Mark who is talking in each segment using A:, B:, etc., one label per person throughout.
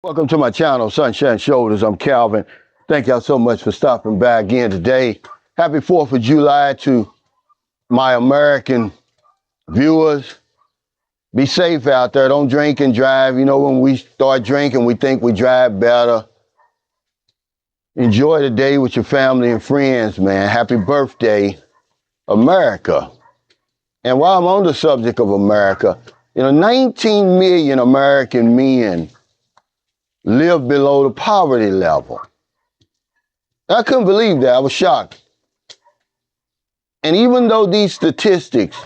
A: Welcome to my channel, Sunshine Shoulders. I'm Calvin. Thank y'all so much for stopping by again today. Happy 4th of July to my American viewers. Be safe out there. Don't drink and drive. You know, when we start drinking, we think we drive better. Enjoy the day with your family and friends, man. Happy birthday, America. And while I'm on the subject of America, 19 million American men live below the poverty level. I couldn't believe that. I was shocked. And even though these statistics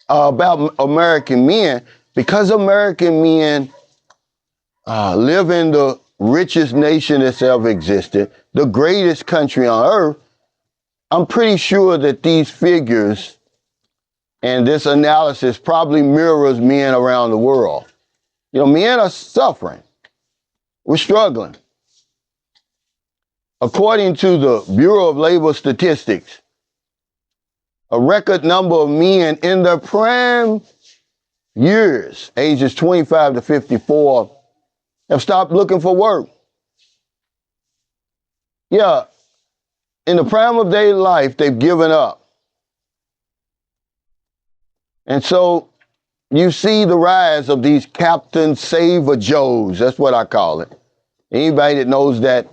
A: are about American men, because American men live in the richest nation that's ever existed, the greatest country on earth, I'm pretty sure that these figures and this analysis probably mirrors men around the world. Men are suffering. We're struggling. According to the Bureau of Labor Statistics, a record number of men in their prime years, ages 25 to 54, have stopped looking for work. Yeah, in the prime of their life, they've given up. And so you see the rise of these Captain Save-A-Joes. That's what I call it. Anybody that knows that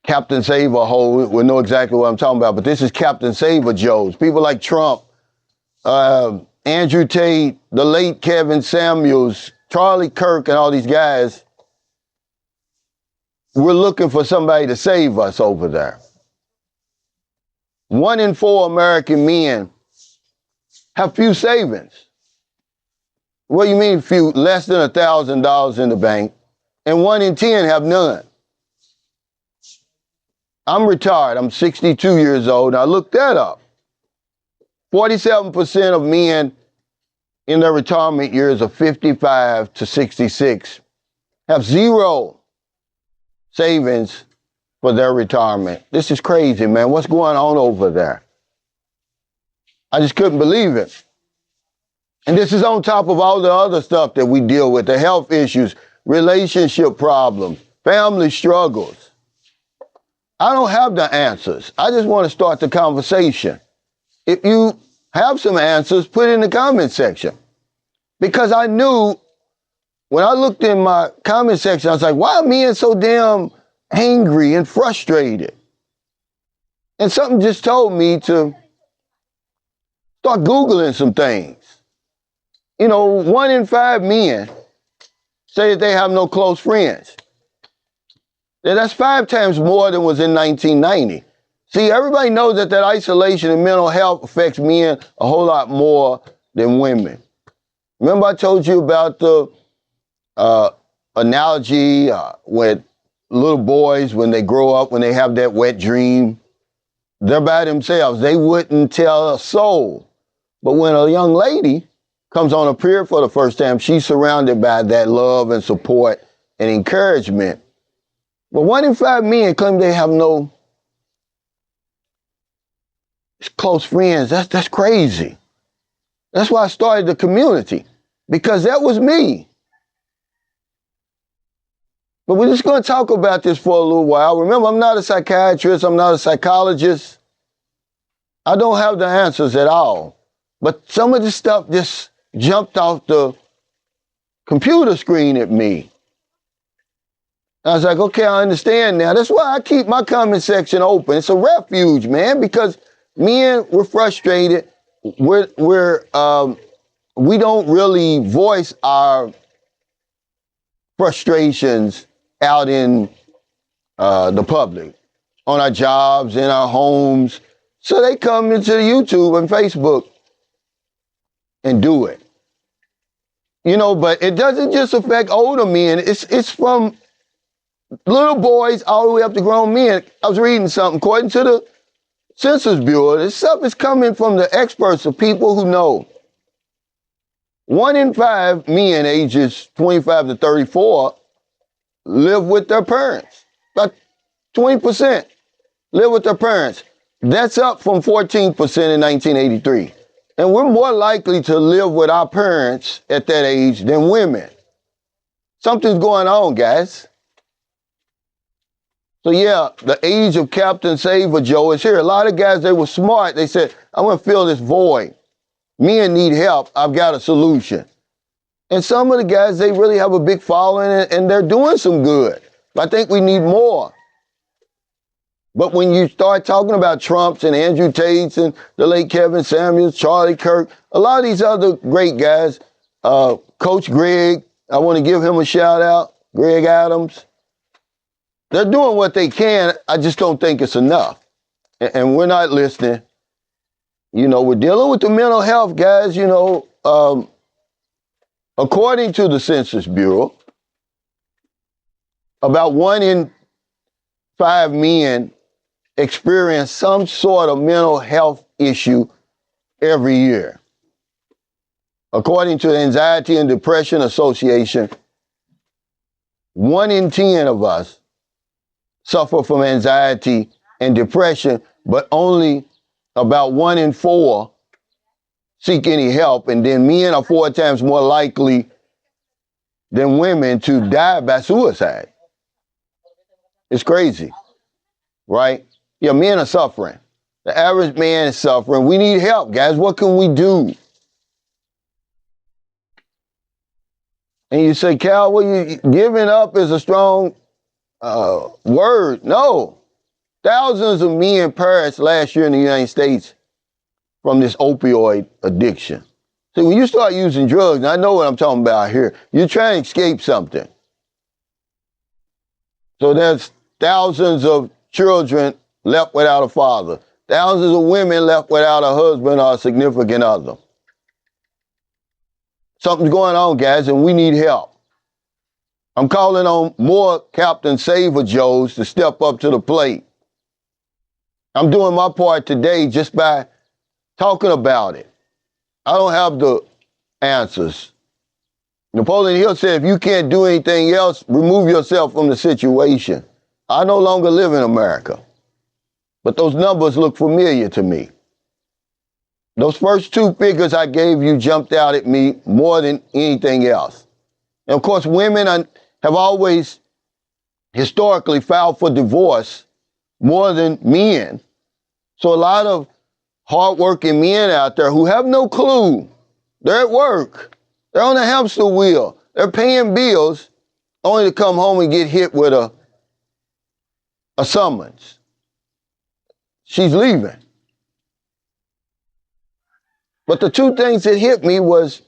A: Captain Save-A-Hole will know exactly what I'm talking about. But this is Captain Save-A-Joes. People like Trump, Andrew Tate, the late Kevin Samuels, Charlie Kirk, and all these guys. We're looking for somebody to save us over there. 1 in 4 American men have few savings. What do you mean few? Less than $1,000 in the bank. And 1 in 10 have none. I'm retired. I'm 62 years old. And I looked that up. 47% of men in their retirement years of 55 to 66 have zero savings for their retirement. This is crazy, man. What's going on over there? I just couldn't believe it. And this is on top of all the other stuff that we deal with, the health issues, relationship problems, family struggles. I don't have the answers. I just want to start the conversation. If you have some answers, put it in the comment section. Because I knew when I looked in my comment section, I was like, why are men so damn angry and frustrated? And something just told me to start Googling some things. 1 in 5 men say that they have no close friends. That's 5 times more than was in 1990. See, everybody knows that isolation and mental health affects men a whole lot more than women. Remember I told you about the analogy with little boys when they grow up, when they have that wet dream, they're by themselves. They wouldn't tell a soul. But when a young lady comes on a pier for the first time, she's surrounded by that love and support and encouragement. But 1 in 5 men claim they have no close friends. That's crazy. That's why I started the community, because that was me. But we're just going to talk about this for a little while. Remember, I'm not a psychiatrist. I'm not a psychologist. I don't have the answers at all. But some of this stuff just jumped off the computer screen at me. I was like, okay, I understand now. That's why I keep my comment section open. It's a refuge, man, because men, we're frustrated. We don't really voice our frustrations out in the public, on our jobs, in our homes. So they come into YouTube and Facebook and do it. But it doesn't just affect older men. It's from little boys all the way up to grown men. I was reading something. According to the Census Bureau, this stuff is coming from the experts, the people who know. 1 in 5 men ages 25 to 34 live with their parents. About 20% live with their parents. That's up from 14% in 1983. And we're more likely to live with our parents at that age than women. Something's going on, guys. So yeah, the age of Captain Saver Joe is here. A lot of guys, they were smart. They said, I'm going to fill this void. Men need help. I've got a solution. And some of the guys, they really have a big following and they're doing some good. I think we need more. But when you start talking about Trumps and Andrew Tates and the late Kevin Samuels, Charlie Kirk, a lot of these other great guys, Coach Greg, I want to give him a shout out, Greg Adams. They're doing what they can. I just don't think it's enough. And we're not listening. You know, we're dealing with the mental health, guys. You know, according to the Census Bureau, about 1 in 5 men experience some sort of mental health issue every year. According to the Anxiety and Depression Association, 1 in 10 of us suffer from anxiety and depression, but only about 1 in 4 seek any help. And then men are 4 times more likely than women to die by suicide. It's crazy, right? Yeah, men are suffering. The average man is suffering. We need help, guys. What can we do? And you say, Cal, well, giving up is a strong word. No. Thousands of men perished last year in the United States from this opioid addiction. See, when you start using drugs, and I know what I'm talking about here, you're trying to escape something. So there's thousands of children left without a father, thousands of women left without a husband or a significant other. Something's going on, guys, and we need help. I'm calling on more Captain Saver Joes to step up to the plate. I'm doing my part today just by talking about it. I don't have the answers. Napoleon Hill said, if you can't do anything else, remove yourself from the situation. I no longer live in America, but those numbers look familiar to me. Those first 2 figures I gave you jumped out at me more than anything else. And of course, women have always historically filed for divorce more than men. So a lot of hardworking men out there who have no clue, they're at work, they're on a hamster wheel, they're paying bills only to come home and get hit with a summons. She's leaving. But the 2 things that hit me was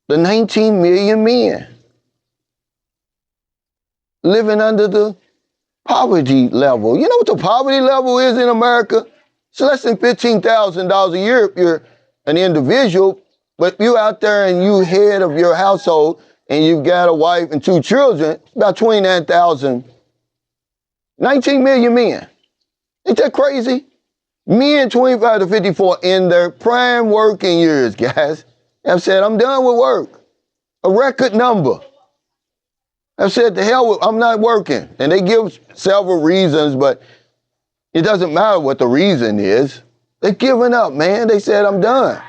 A: the 19 million men living under the poverty level. You know what the poverty level is in America? It's less than $15,000 a year if you're an individual, but you out there and you head of your household and you've got a wife and 2 children, about 29,000, 19 million men. Ain't that crazy? Men 25 to 54 in their prime working years, guys, have said, I'm done with work. A record number. Have said, to hell with, I'm not working. And they give several reasons, but it doesn't matter what the reason is. They've given up, man. They said, I'm done.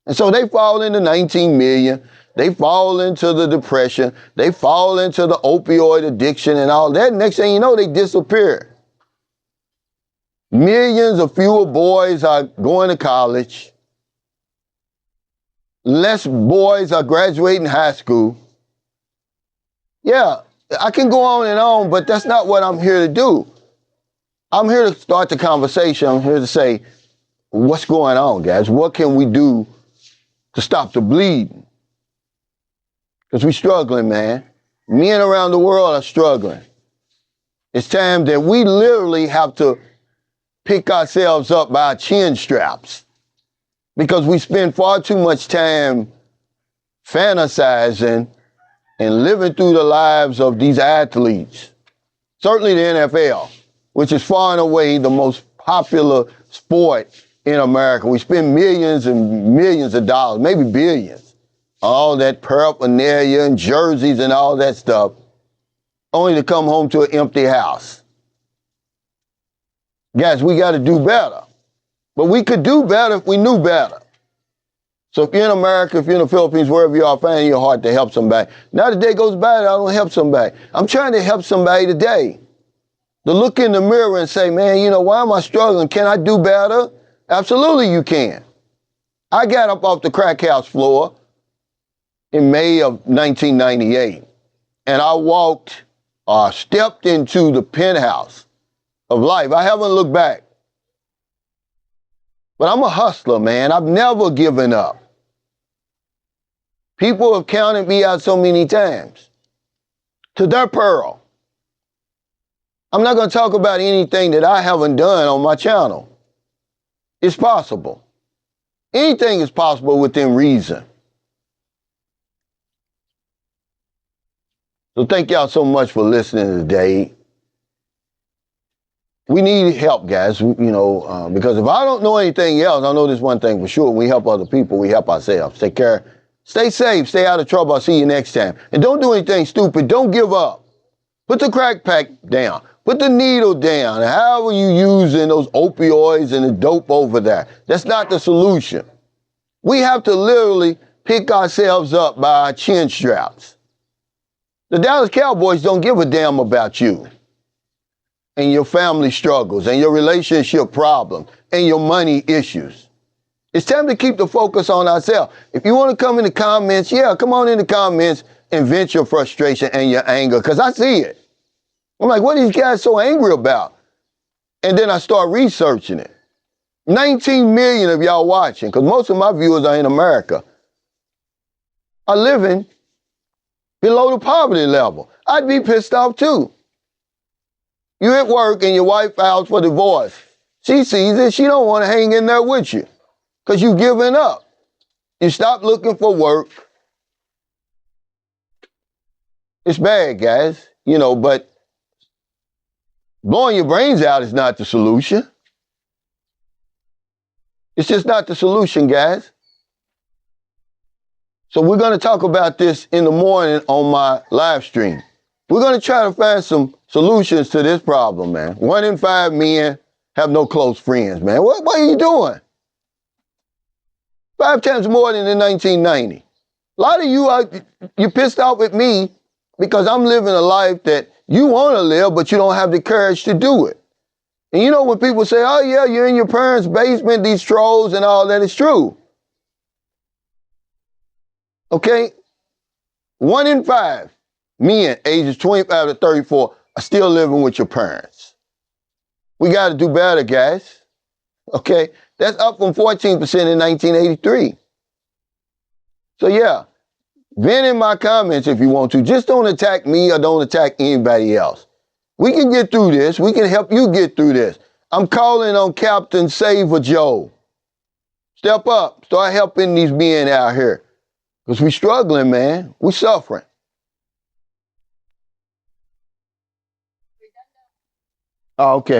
A: And so they fall into 19 million. They fall into the depression. They fall into the opioid addiction and all that. Next thing you know, they disappear. Millions of fewer boys are going to college. Less boys are graduating high school. Yeah, I can go on, but that's not what I'm here to do. I'm here to start the conversation. I'm here to say, what's going on, guys? What can we do to stop the bleeding? Because we're struggling, man. Men around the world are struggling. It's time that we literally have to pick ourselves up by our chin straps because we spend far too much time fantasizing and living through the lives of these athletes. Certainly the NFL, which is far and away the most popular sport in America. We spend millions and millions of dollars, maybe billions, on all that paraphernalia and jerseys and all that stuff, only to come home to an empty house. Guys, we got to do better. But we could do better if we knew better. So if you're in America, if you're in the Philippines, wherever you are, find your heart to help somebody. Now the day goes by, I don't help somebody. I'm trying to help somebody today. To look in the mirror and say, man, you know, why am I struggling? Can I do better? Absolutely you can. I got up off the crack house floor in May of 1998, and I stepped into the penthouse of life. I haven't looked back. But I'm a hustler, man. I've never given up. People have counted me out so many times. To their peril. I'm not going to talk about anything that I haven't done on my channel. It's possible. Anything is possible within reason. So thank y'all so much for listening today. We need help, guys, because if I don't know anything else, I know this one thing for sure. When we help other people, we help ourselves. Take care. Stay safe. Stay out of trouble. I'll see you next time. And don't do anything stupid. Don't give up. Put the crack pack down. Put the needle down. How are you using those opioids and the dope over there? That's not the solution. We have to literally pick ourselves up by our chin straps. The Dallas Cowboys don't give a damn about you and your family struggles and your relationship problems and your money issues. It's time to keep the focus on ourselves. If you want to come in the comments, come on in the comments and vent your frustration and your anger, because I see it. I'm like, what are these guys so angry about? And then I start researching it. 19 million of y'all watching, because most of my viewers are in America, are living below the poverty level. I'd be pissed off too. You're at work and your wife files for divorce. She sees it, she don't want to hang in there with you because you've given up. You stop looking for work. It's bad, guys, but blowing your brains out is not the solution. It's just not the solution, guys. So we're going to talk about this in the morning on my live stream. We're going to try to find some solutions to this problem, man. 1 in 5 men have no close friends, man. What are you doing? 5 times more than in 1990. A lot of you're pissed off at me because I'm living a life that you want to live, but you don't have the courage to do it. And when people say, oh yeah, you're in your parents' basement, these trolls and all that, it's true. Okay? 1 in 5 men ages 25 to 34 are still living with your parents. We got to do better, guys. Okay? That's up from 14% in 1983. So yeah, vent in my comments if you want to. Just don't attack me or don't attack anybody else. We can get through this. We can help you get through this. I'm calling on Captain Saver Joe. Step up. Start helping these men out here. Because we struggling, man. We suffering. Oh, okay.